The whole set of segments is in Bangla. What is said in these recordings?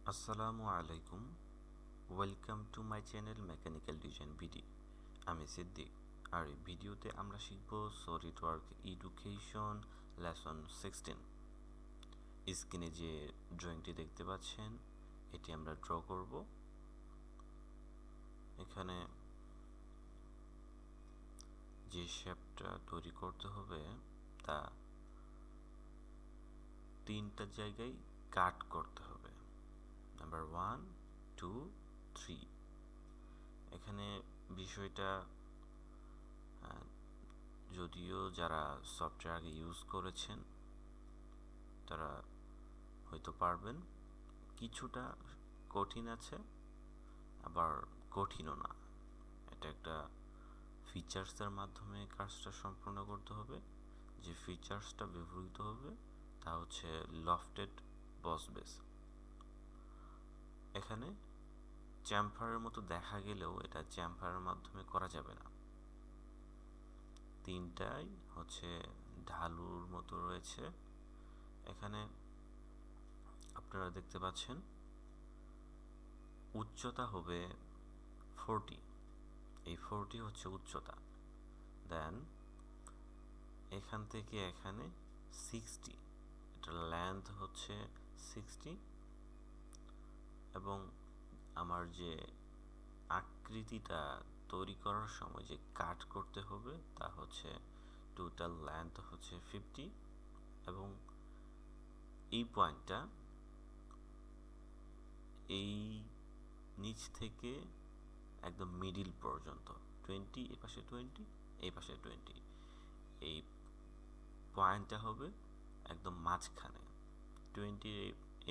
আসসালামু আলাইকুম। Welcome to my channel mechanical design BD. আমি সিদ্দিক। আর এই ভিডিওতে আমরা শিখব সলিডওয়ার্ক এডুকেশন লেসন 16। স্ক্রিনে যে ড্রয়িংটি দেখতে পাচ্ছেন এটি আমরা ড্র করব। এখানে যে শেপটা তৈরি করতে হবে তা তিনটা জায়গায় কাট করতে হবে। নাম্বার 1, 2, 3। এখানে বিষয়টা যদিও যারা সফটওয়্যার আগে ইউজ করেছেন তারা হয়তো পারবেন, কিছুটা কঠিন আছে আবার কঠিনও না। এটা একটা ফিচার্সের মাধ্যমে কাজটা সম্পূর্ণ করতে হবে। যে ফিচার্সটা ব্যবহৃত হবে তা হচ্ছে লফটেড বস বেস। এখানে চ্যাম্ফারের মতো দেখা গেলেও এটা চ্যাম্ফারের মাধ্যমে করা যাবে না। তিনটাই হচ্ছে ঢালুর মতো রয়েছে। এখানে আপনারা দেখতে পাচ্ছেন উচ্চতা হবে 40। এই 40 হচ্ছে উচ্চতা। দেন এখান থেকে এখানে 60, এটার লেন্থ হচ্ছে 60। এবং আমার যে আকৃতিটা তৈরি করার সময় যে কাট করতে হবে তা হচ্ছে টোটাল লেন্থ হচ্ছে 50। এবং এই পয়েন্টটা এই নিচ থেকে একদম মিডিল পর্যন্ত 20, এই পাশে 20, এই পাশে 20, এই পয়েন্টটা হবে একদম মাঝখানে, 20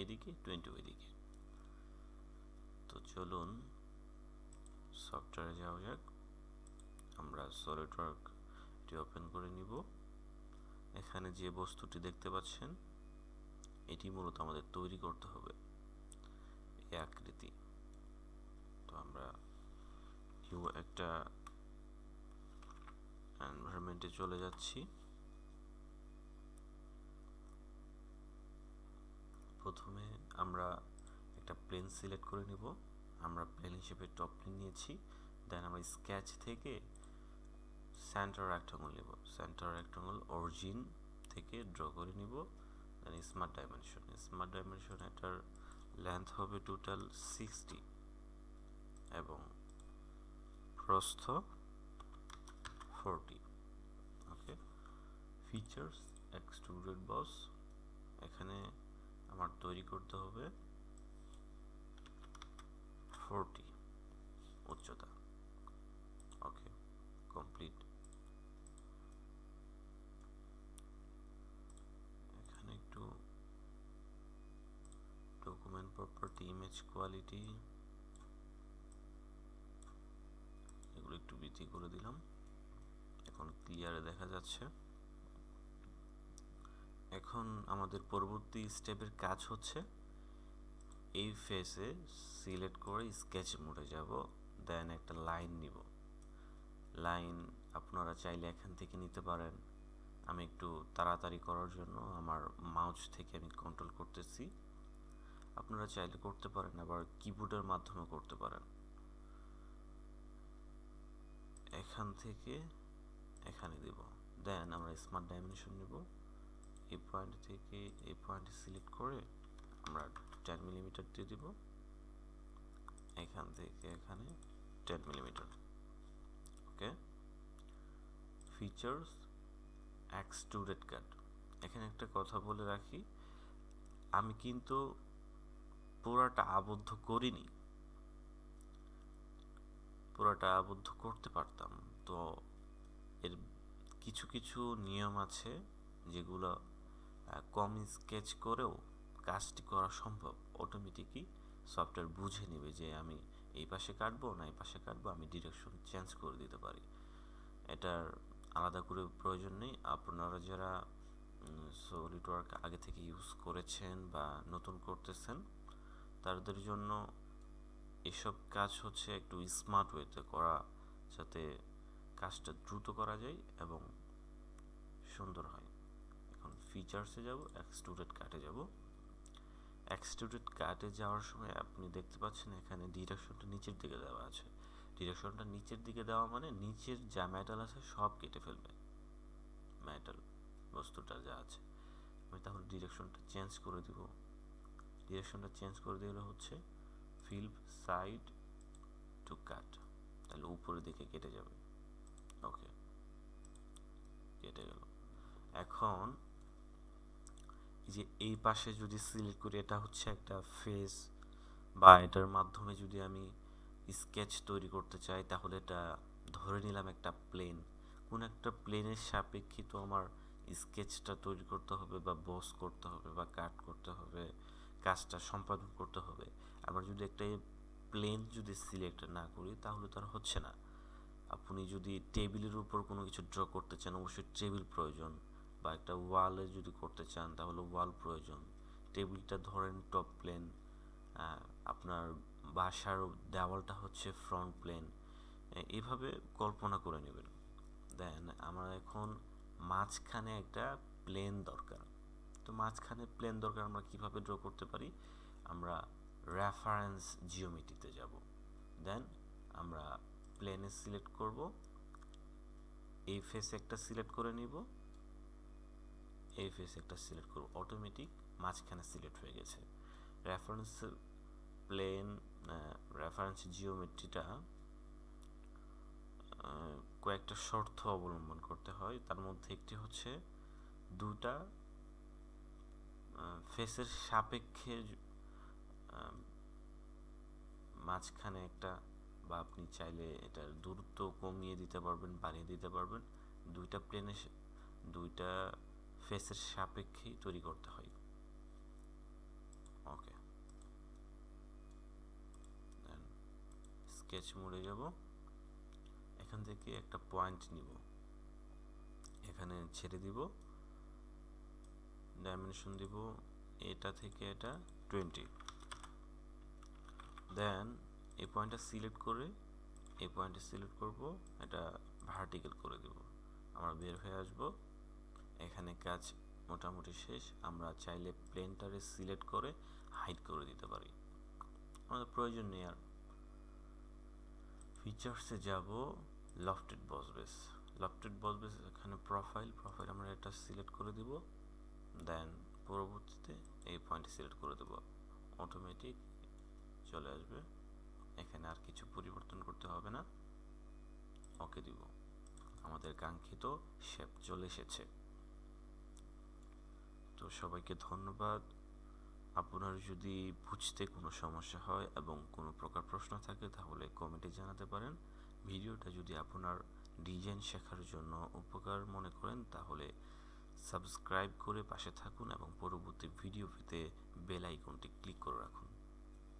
এদিকে 20 ওইদিকে। তো চলুন সফটওয়্যারে যাওয়া যাক। আমরা সলিডওয়ার্কটি ওপেন করে নিব। এখানে যে বস্তুটি দেখতে পাচ্ছেন এটি মূলত আমাদের তৈরি করতে হবে, এই আকৃতি। তো আমরা নিউ একটা এনভায়রনমেন্টে চলে যাচ্ছি। প্রথমে আমরা একটা প্লেন সিলেক্ট করে নিব। আমরা প্লেন হিসেবে টপ প্লেন নিয়েছি। দেন আমরা স্কেচ থেকে সেন্টার রেক্ট্যাঙ্গল নিব। সেন্টার রেক্ট্যাঙ্গল অরিজিন থেকে ড্র করে নিব। দেন স্মার্ট ডাইমেনশন এটার লেন্থ হবে টোটাল 60 এবং প্রস্থ 40। ওকে। ফিচার্স এক্সট্রুডেড বস, এখানে আমার তৈরি করতে হবে 40 উচ্চতা। ওকে, কমপ্লিট। এখানে একটু ডকুমেন্ট প্রপার্টি, ইমেজ কোয়ালিটি এগুলো একটু বৃদ্ধি করে দিলাম। এখন ক্লিয়ারে দেখা যাচ্ছে। এখন আমাদের পরবর্তী স্টেপের কাজ হচ্ছে এই ফেসে সিলেক্ট করে স্কেচ মোডে যাব। দেন একটা লাইন নিব। লাইন আপনারা চাইলে এখান থেকে নিতে পারেন। আমি একটু তাড়াতাড়ি করার জন্য আমার মাউস থেকে আমি কন্ট্রোল করতেছি। আপনারা চাইলে করতে পারেন, আবার কিবোর্ডের মাধ্যমে করতে পারেন। এখান থেকে এখানে দেব। দেন আমরা স্মার্ট ডাইমেনশন নেব। এই পয়েন্ট থেকে এই পয়েন্টে সিলেক্ট করে আমরা 10 মিলিমিটার দিয়ে দিব। এখান থেকে এখানে 10 মিলিমিটার। ওকে। ফিচার্স এক্সট্রুডেড কাট। এখানে একটা কথা বলে রাখি, আমি কিন্তু পুরাটা আবদ্ধ করিনি, পুরাটা আবদ্ধ করতে পারতাম। তো এর কিছু কিছু নিয়ম আছে যেগুলো কম স্কেচ করেও কাজটি করা সম্ভব। অটোমেটিকই সফটওয়্যার বুঝে নেবে যে আমি এই পাশে কাটবো না এই পাশে কাটবো, আমি ডিরেকশন চেঞ্জ করে দিতে পারি। এটার আলাদা করে প্রয়োজন নেই। আপনারা যারা সলিডওয়ার্ক আগে থেকে ইউজ করেছেন বা নতুন করতেছেন তাদের জন্য এসব কাজ হচ্ছে একটু স্মার্ট ওয়েতে করা, যাতে কাজটা দ্রুত করা যায় এবং সুন্দর হয়। এখন ফিচার্সে যাব, এক্সট্রুডেড কাটে যাব। এক্সট্রুডেড কাটে যাওয়ার সময় আপনি দেখতে পাচ্ছেন এখানে ডিরেকশনটা নিচের দিকে দেওয়া আছে। ডিরেকশনটা নিচের দিকে দেওয়া মানে নিচের যা মেটাল আছে সব কেটে ফেলবে, মেটাল বস্তুটা যা আছে। আমি তাহলে ডিরেকশনটা চেঞ্জ করে দিব। ডিরেকশনটা চেঞ্জ করে দিলে হচ্ছে ফিল্ড সাইড টু কাট, তাহলে উপরের দিকে কেটে যাবে। ওকে, কেটে গেল। এখন এই যে এই পাশে যদি সিলেক্ট করি, এটা হচ্ছে একটা ফেস, বা এটার মাধ্যমে যদি আমি স্কেচ তৈরি করতে চাই, তাহলে এটা ধরে নিলাম একটা প্লেন। কোন একটা প্লেনের সাপেক্ষিত আমার স্কেচটা তৈরি করতে হবে, বা বস করতে হবে, বা কাট করতে হবে, কাজটা সম্পাদন করতে হবে। আবার যদি একটা প্লেন যদি সিলেক্ট না করি তাহলে তো আর হচ্ছে না। আপনি যদি টেবিলের উপর কোনো কিছু ড্র করতে চান, অবশ্যই টেবিল প্রয়োজন, বা একটা ওয়ালে যদি করতে চান তাহলে ওয়াল প্রয়োজন। টেবিলটা ধরেন টপ প্লেন, আপনার বাসার দেওয়ালটা হচ্ছে ফ্রন্ট প্লেন, এভাবে কল্পনা করে নেবেন। দেন আমার এখন মাঝখানে একটা প্লেন দরকার। তো মাঝখানে প্লেন দরকার, আমরা কিভাবে ড্র করতে পারি? আমরা রেফারেন্স জিওমেট্রিতে যাব। দেন আমরা প্লেনে সিলেক্ট করব, এই ফেস একটা সিলেক্ট করে নিব, এই ফেস একটা সিলেক্ট করব, অটোমেটিক মাঝখানে সিলেক্ট হয়ে গেছে। রেফারেন্স প্লেন, রেফারেন্স জিওমেট্রিটা কয়েকটা শর্ত অবলম্বন করতে হয়। তার মধ্যে একটি হচ্ছে দুটা ফেসের সাপেক্ষে মাঝখানে একটা, বা আপনি চাইলে এটার দূরত্ব কমিয়ে দিতে পারবেন, বাড়িয়ে দিতে পারবেন। দুইটা প্লেনে দুইটা ফেসের সাপেক্ষেই তৈরি করতে হয়। ওকে, দেন স্কেচ মোডে যাব। এখান থেকে একটা পয়েন্ট নিব, এখানে ছেড়ে দিব, ডাইমেনশন দিব এটা থেকে এটা 20। দেন এই পয়েন্টটা সিলেক্ট করে এই পয়েন্টে সিলেক্ট করব, এটা ভার্টিক্যাল করে দেব। আমরা বের হয়ে আসব। এখানে কাজ মোটামুটি শেষ। আমরা চাইলে প্লেনটারে সিলেক্ট করে হাইড করে দিতে পারি, আমাদের প্রয়োজন নেই আর। ফিচার্সে যাব, লফটেড বস বেস। লফটেড বস বেস এখানে প্রোফাইল আমরা এটা সিলেক্ট করে দিব। দেন পরবর্তীতে এই পয়েন্টে সিলেক্ট করে দেব, অটোমেটিক চলে আসবে। এখানে আর কিছু পরিবর্তন করতে হবে না। ওকে দিব, আমাদের কাঙ্ক্ষিত শেপ চলে এসেছে। তো সবাইকে ধন্যবাদ। আপনার যদি বুঝতে কোনো সমস্যা হয় এবং কোনো প্রকার প্রশ্ন থাকে তাহলে কমেন্টে জানাতে পারেন। ভিডিওটা যদি আপনার ডিজাইন শেখার জন্য উপকার মনে করেন তাহলে সাবস্ক্রাইব করে পাশে থাকুন এবং পরবর্তী ভিডিও পেতে বেল আইকনটি ক্লিক করে রাখুন।